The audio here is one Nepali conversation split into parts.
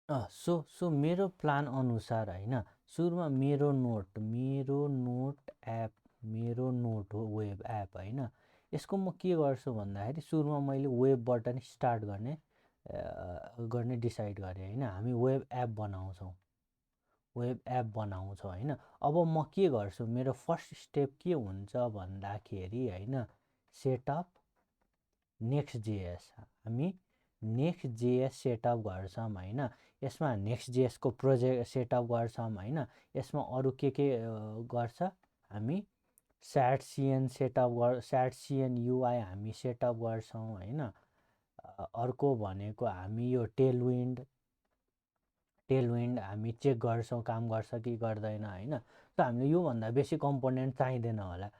सो मेरो प्लान अनुसार होइन, सुरुमा मेरो नोट हो वेब एप होइन। यसको म के गर्छु भन्दाखेरि सुरुमा मैले वेबबाट नै स्टार्ट गर्ने डिसाइड गरेँ होइन। हामी वेब एप बनाउँछौँ होइन। अब म के गर्छु, मेरो फर्स्ट स्टेप के हुन्छ भन्दाखेरि होइन, सेटअप नेक्स्ट जेएस। हामी नेक्स्ट जेएस सेटअप गर्छौँ होइन। यसमा नेक्स्ट जेएसको प्रोजेक्ट सेटअप गर्छौँ होइन। यसमा अरू के गर्छ, हामी स्याट सिएन युआई हामी सेटअप गर्छौँ होइन। अर्को भनेको हामी यो टेलविन्ड हामी चेक गर्छौँ काम गर्छ कि गर्दैन होइन। त हामीले योभन्दा बेसी कम्पोनेन्ट चाहिँदैन होला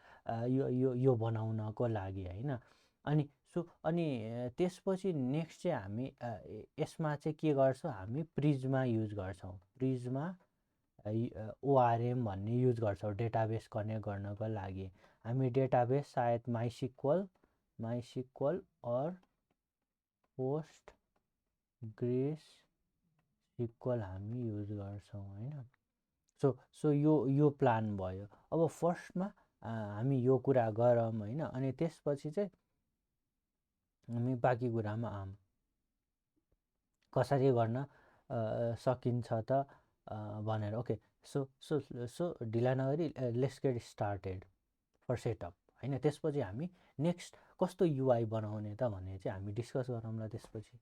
यो बनाउनको लागि होइन। अनि त्यसपछि नेक्स्ट चाहिँ हामी यसमा चाहिँ के गर्छौँ, हामी प्रिज्मा युज गर्छौँ। प्रिज्मा ओआरएम भन्ने युज गर्छौँ डेटाबेस कनेक्ट गर्नको लागि। हामी डेटाबेस सायद माइसिक्वल अर पोस्ट ग्रेस सिक्वल हामी युज गर्छौँ होइन। सो यो प्लान भयो। अब फर्स्टमा हामी यो कुरा गरौँ होइन। अनि त्यसपछि चाहिँ हामी बाँकी कुरामा कसरी गर्न सकिन्छ त भनेर। ओके, सो ढिला नगरी let's get started for setup होइन। त्यसपछि हामी नेक्स्ट कस्तो युआई बनाउने त भन्ने चाहिँ हामी डिस्कस गरौँला त्यसपछि।